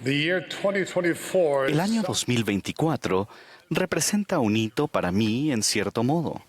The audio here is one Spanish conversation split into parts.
El año 2024 representa un hito para mí en cierto modo,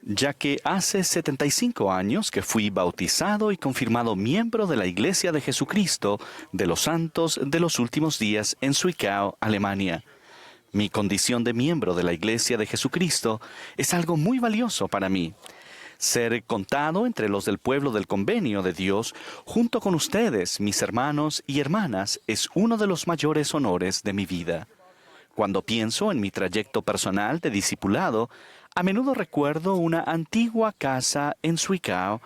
ya que hace 75 años que fui bautizado y confirmado miembro de la Iglesia de Jesucristo de los Santos de los Últimos Días en Zwickau, Alemania. Mi condición de miembro de la Iglesia de Jesucristo es algo muy valioso para mí. Ser contado entre los del pueblo del convenio de Dios, junto con ustedes, mis hermanos y hermanas, es uno de los mayores honores de mi vida. Cuando pienso en mi trayecto personal de discipulado, a menudo recuerdo una antigua casa en Zwickau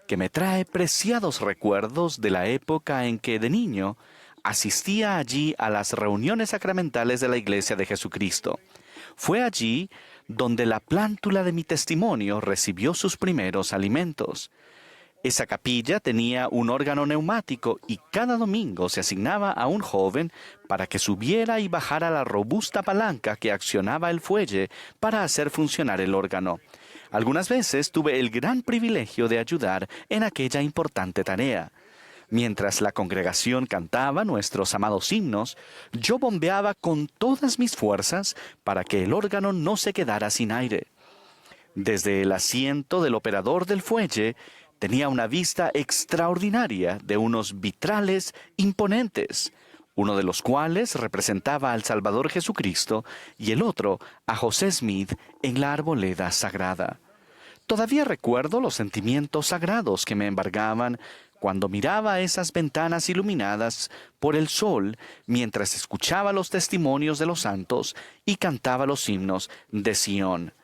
que me trae preciados recuerdos de la época en que de niño asistía allí a las reuniones sacramentales de la Iglesia de Jesucristo. Fue allí donde la plántula de mi testimonio recibió sus primeros alimentos. Esa capilla tenía un órgano neumático y cada domingo se asignaba a un joven para que subiera y bajara la robusta palanca que accionaba el fuelle para hacer funcionar el órgano. Algunas veces tuve el gran privilegio de ayudar en aquella importante tarea. Mientras la congregación cantaba nuestros amados himnos, yo bombeaba con todas mis fuerzas para que el órgano no se quedara sin aire. Desde el asiento del operador del fuelle, tenía una vista extraordinaria de unos vitrales imponentes, uno de los cuales representaba al Salvador Jesucristo y el otro a José Smith en la arboleda sagrada. Todavía recuerdo los sentimientos sagrados que me embargaban cuando miraba esas ventanas iluminadas por el sol mientras escuchaba los testimonios de los santos y cantaba los himnos de Sión.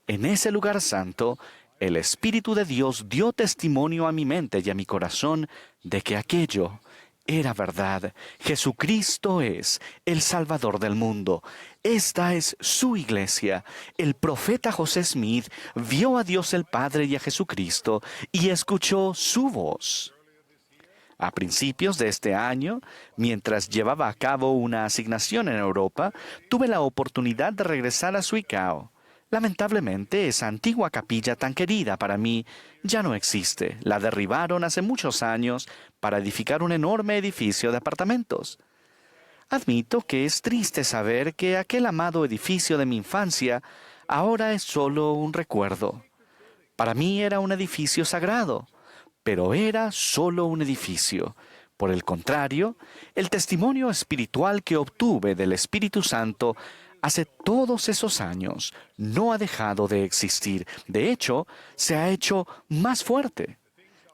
En ese lugar santo, el Espíritu de Dios dio testimonio a mi mente y a mi corazón de que aquello era verdad. Jesucristo es el Salvador del mundo. Esta es su iglesia. El profeta José Smith vio a Dios el Padre y a Jesucristo y escuchó su voz. A principios de este año, mientras llevaba a cabo una asignación en Europa, tuve la oportunidad de regresar a Zwickau. Lamentablemente, esa antigua capilla tan querida para mí ya no existe. La derribaron hace muchos años para edificar un enorme edificio de apartamentos. Admito que es triste saber que aquel amado edificio de mi infancia ahora es solo un recuerdo. Para mí era un edificio sagrado, pero era solo un edificio. Por el contrario, el testimonio espiritual que obtuve del Espíritu Santo hace todos esos años no ha dejado de existir. De hecho, se ha hecho más fuerte.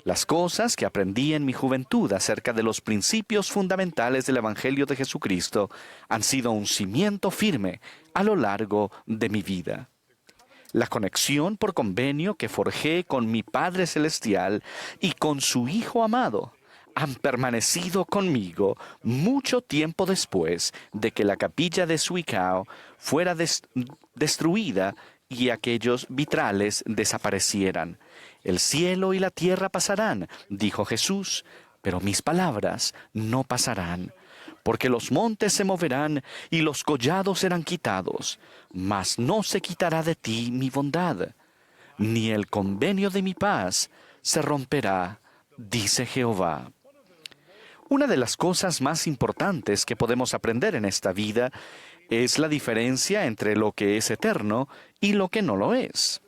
Las cosas que aprendí en mi juventud acerca de los principios fundamentales del Evangelio de Jesucristo han sido un cimiento firme a lo largo de mi vida. La conexión por convenio que forjé con mi Padre Celestial y con su Hijo amado han permanecido conmigo mucho tiempo después de que la capilla de Zwickau fuera destruida y aquellos vitrales desaparecieran. El cielo y la tierra pasarán, dijo Jesús, pero mis palabras no pasarán. Porque los montes se moverán y los collados serán quitados, mas no se quitará de ti mi bondad, ni el convenio de mi paz se romperá, dice Jehová. Una de las cosas más importantes que podemos aprender en esta vida es la diferencia entre lo que es eterno y lo que no lo es.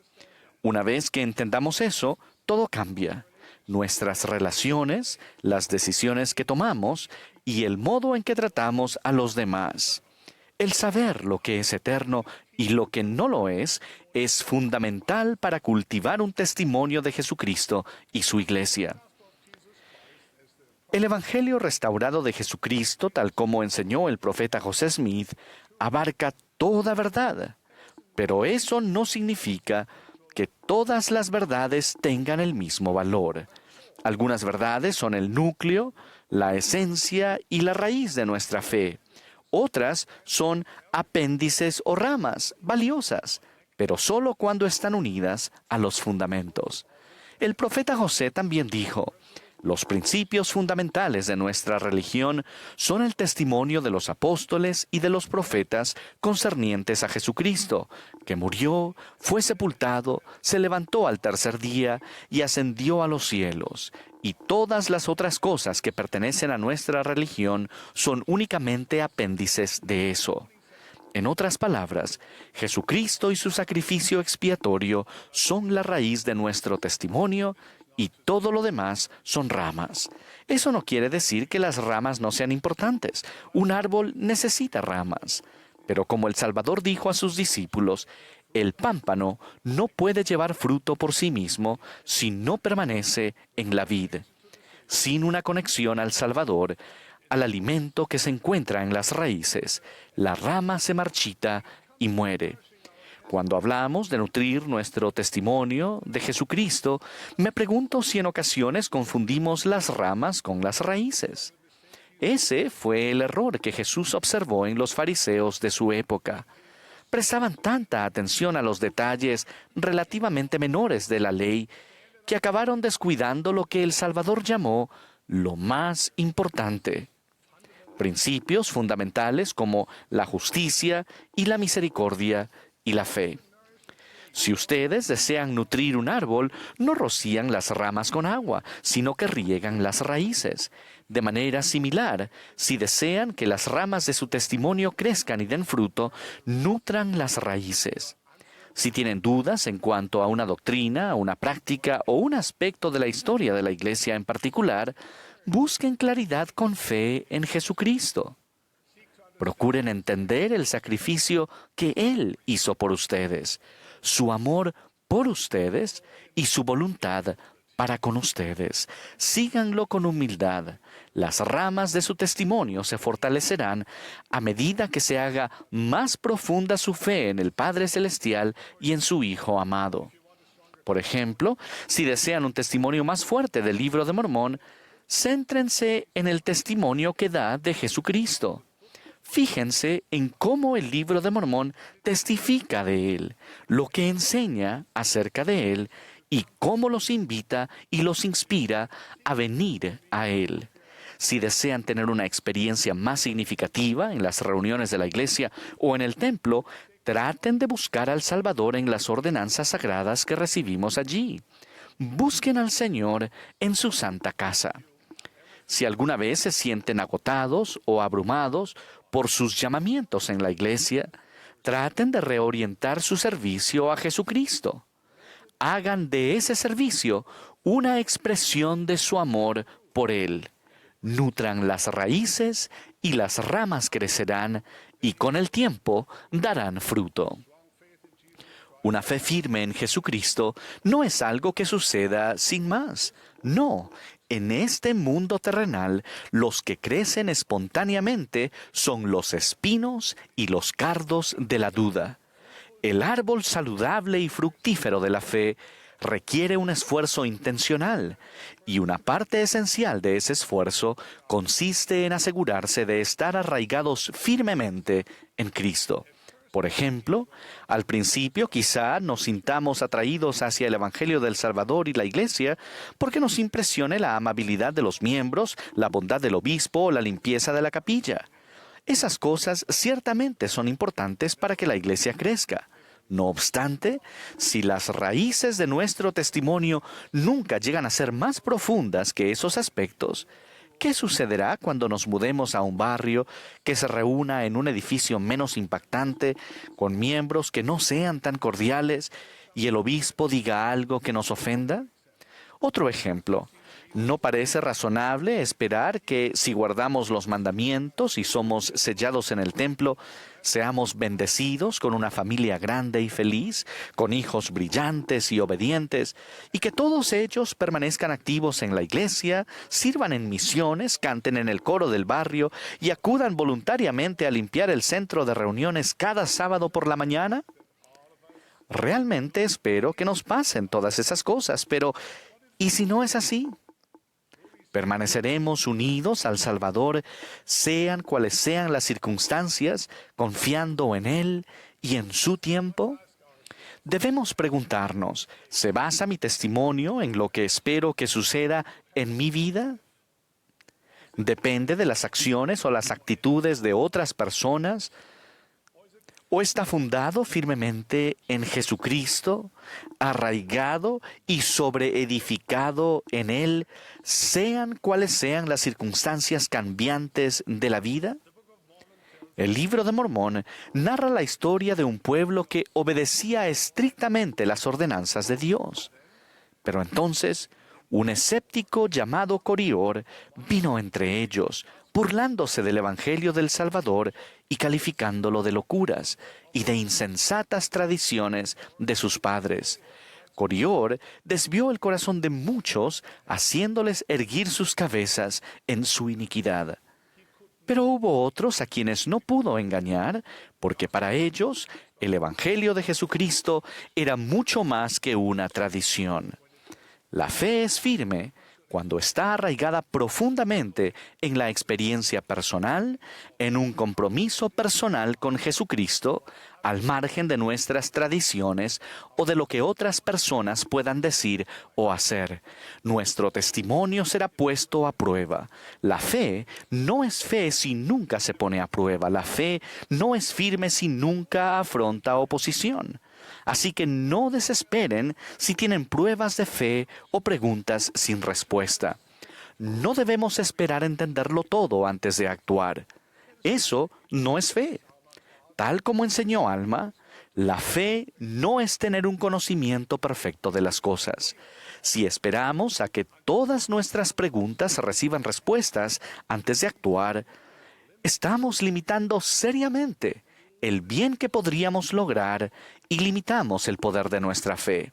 Una vez que entendamos eso, todo cambia. Nuestras relaciones, las decisiones que tomamos y el modo en que tratamos a los demás. El saber lo que es eterno y lo que no lo es fundamental para cultivar un testimonio de Jesucristo y su iglesia. El Evangelio restaurado de Jesucristo, tal como enseñó el profeta José Smith, abarca toda verdad, pero eso no significa que todas las verdades tengan el mismo valor. Algunas verdades son el núcleo, la esencia y la raíz de nuestra fe. Otras son apéndices o ramas valiosas, pero solo cuando están unidas a los fundamentos. El profeta José también dijo: Los principios fundamentales de nuestra religión son el testimonio de los apóstoles y de los profetas concernientes a Jesucristo, que murió, fue sepultado, se levantó al tercer día y ascendió a los cielos. Y todas las otras cosas que pertenecen a nuestra religión son únicamente apéndices de eso. En otras palabras, Jesucristo y su sacrificio expiatorio son la raíz de nuestro testimonio y todo lo demás son ramas. Eso no quiere decir que las ramas no sean importantes. Un árbol necesita ramas. Pero como el Salvador dijo a sus discípulos, el pámpano no puede llevar fruto por sí mismo si no permanece en la vid. Sin una conexión al Salvador, al alimento que se encuentra en las raíces, la rama se marchita y muere. Cuando hablamos de nutrir nuestro testimonio de Jesucristo, me pregunto si en ocasiones confundimos las ramas con las raíces. Ese fue el error que Jesús observó en los fariseos de su época. Prestaban tanta atención a los detalles relativamente menores de la ley que acabaron descuidando lo que el Salvador llamó lo más importante. Principios fundamentales como la justicia y la misericordia y la fe. Si ustedes desean nutrir un árbol, no rocían las ramas con agua, sino que riegan las raíces. De manera similar, si desean que las ramas de su testimonio crezcan y den fruto, nutran las raíces. Si tienen dudas en cuanto a una doctrina, una práctica o un aspecto de la historia de la Iglesia en particular, busquen claridad con fe en Jesucristo. Procuren entender el sacrificio que Él hizo por ustedes, su amor por ustedes y su voluntad para con ustedes. Síganlo con humildad. Las ramas de su testimonio se fortalecerán a medida que se haga más profunda su fe en el Padre Celestial y en su Hijo amado. Por ejemplo, si desean un testimonio más fuerte del Libro de Mormón, céntrense en el testimonio que da de Jesucristo. Fíjense en cómo el Libro de Mormón testifica de Él, lo que enseña acerca de Él y cómo los invita y los inspira a venir a Él. Si desean tener una experiencia más significativa en las reuniones de la iglesia o en el templo, traten de buscar al Salvador en las ordenanzas sagradas que recibimos allí. Busquen al Señor en su santa casa. Si alguna vez se sienten agotados o abrumados por sus llamamientos en la iglesia, traten de reorientar su servicio a Jesucristo. Hagan de ese servicio una expresión de su amor por Él. Nutran las raíces y las ramas crecerán y con el tiempo darán fruto. Una fe firme en Jesucristo no es algo que suceda sin más. No, en este mundo terrenal, los que crecen espontáneamente son los espinos y los cardos de la duda. El árbol saludable y fructífero de la fe requiere un esfuerzo intencional, y una parte esencial de ese esfuerzo consiste en asegurarse de estar arraigados firmemente en Cristo. Por ejemplo, al principio quizá nos sintamos atraídos hacia el Evangelio del Salvador y la Iglesia porque nos impresione la amabilidad de los miembros, la bondad del obispo o la limpieza de la capilla. Esas cosas ciertamente son importantes para que la Iglesia crezca. No obstante, si las raíces de nuestro testimonio nunca llegan a ser más profundas que esos aspectos, ¿qué sucederá cuando nos mudemos a un barrio que se reúna en un edificio menos impactante, con miembros que no sean tan cordiales, y el obispo diga algo que nos ofenda? Otro ejemplo. ¿No parece razonable esperar que si guardamos los mandamientos y somos sellados en el templo, seamos bendecidos con una familia grande y feliz, con hijos brillantes y obedientes, y que todos ellos permanezcan activos en la iglesia, sirvan en misiones, canten en el coro del barrio y acudan voluntariamente a limpiar el centro de reuniones cada sábado por la mañana? Realmente espero que nos pasen todas esas cosas, pero ¿y si no es así? ¿Permaneceremos unidos al Salvador, sean cuales sean las circunstancias, confiando en Él y en su tiempo? Debemos preguntarnos, ¿se basa mi testimonio en lo que espero que suceda en mi vida? ¿Depende de las acciones o las actitudes de otras personas? ¿O está fundado firmemente en Jesucristo, arraigado y sobreedificado en Él, sean cuales sean las circunstancias cambiantes de la vida? El Libro de Mormón narra la historia de un pueblo que obedecía estrictamente las ordenanzas de Dios. Pero entonces, un escéptico llamado Corior vino entre ellos, burlándose del Evangelio del Salvador y calificándolo de locuras y de insensatas tradiciones de sus padres. Corior desvió el corazón de muchos, haciéndoles erguir sus cabezas en su iniquidad. Pero hubo otros a quienes no pudo engañar, porque para ellos el Evangelio de Jesucristo era mucho más que una tradición. La fe es firme cuando está arraigada profundamente en la experiencia personal, en un compromiso personal con Jesucristo, al margen de nuestras tradiciones o de lo que otras personas puedan decir o hacer. Nuestro testimonio será puesto a prueba. La fe no es fe si nunca se pone a prueba. La fe no es firme si nunca afronta oposición. Así que no desesperen si tienen pruebas de fe o preguntas sin respuesta. No debemos esperar entenderlo todo antes de actuar. Eso no es fe. Tal como enseñó Alma, la fe no es tener un conocimiento perfecto de las cosas. Si esperamos a que todas nuestras preguntas reciban respuestas antes de actuar, estamos limitando seriamente el bien que podríamos lograr y limitamos el poder de nuestra fe.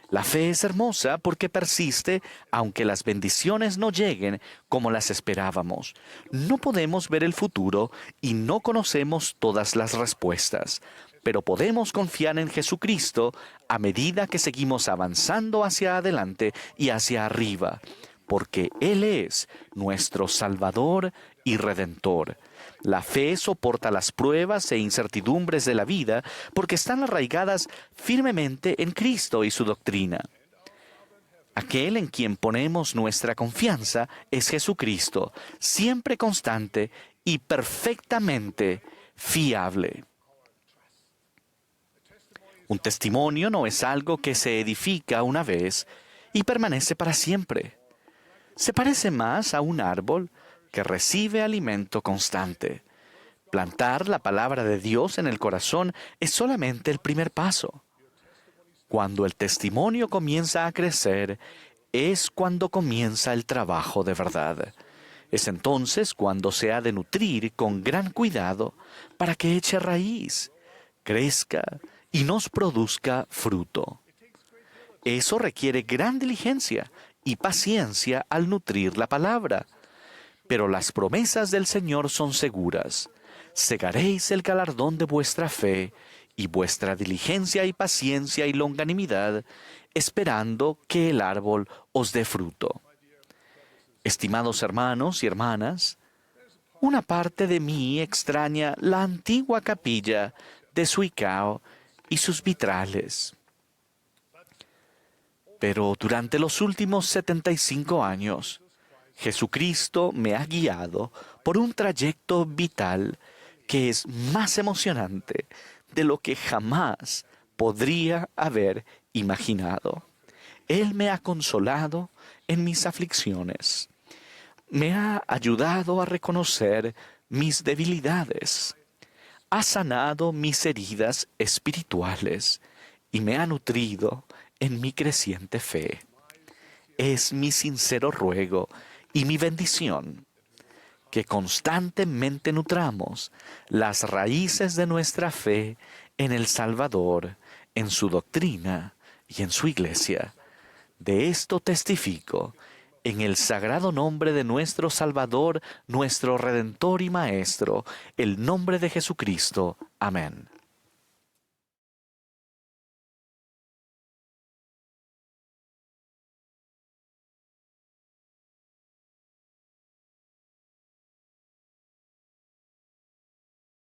La fe es hermosa porque persiste aunque las bendiciones no lleguen como las esperábamos. No podemos ver el futuro y no conocemos todas las respuestas, pero podemos confiar en Jesucristo a medida que seguimos avanzando hacia adelante y hacia arriba, porque Él es nuestro Salvador y Redentor. La fe soporta las pruebas e incertidumbres de la vida porque están arraigadas firmemente en Cristo y su doctrina. Aquel en quien ponemos nuestra confianza es Jesucristo, siempre constante y perfectamente fiable. Un testimonio no es algo que se edifica una vez y permanece para siempre. Se parece más a un árbol que recibe alimento constante. Plantar la palabra de Dios en el corazón es solamente el primer paso. Cuando el testimonio comienza a crecer, es cuando comienza el trabajo de verdad. Es entonces cuando se ha de nutrir con gran cuidado para que eche raíz, crezca y nos produzca fruto. Eso requiere gran diligencia y paciencia al nutrir la palabra. Pero las promesas del Señor son seguras. Segaréis el galardón de vuestra fe y vuestra diligencia y paciencia y longanimidad, esperando que el árbol os dé fruto. Estimados hermanos y hermanas, una parte de mí extraña la antigua capilla de Suicao y sus vitrales. Pero durante los últimos 75 años, Jesucristo me ha guiado por un trayecto vital que es más emocionante de lo que jamás podría haber imaginado. Él me ha consolado en mis aflicciones. Me ha ayudado a reconocer mis debilidades. Ha sanado mis heridas espirituales y me ha nutrido en mi creciente fe. Es mi sincero ruego y mi bendición que constantemente nutramos las raíces de nuestra fe en el Salvador, en su doctrina y en su iglesia. De esto testifico en el sagrado nombre de nuestro Salvador, nuestro Redentor y Maestro, el nombre de Jesucristo. Amén.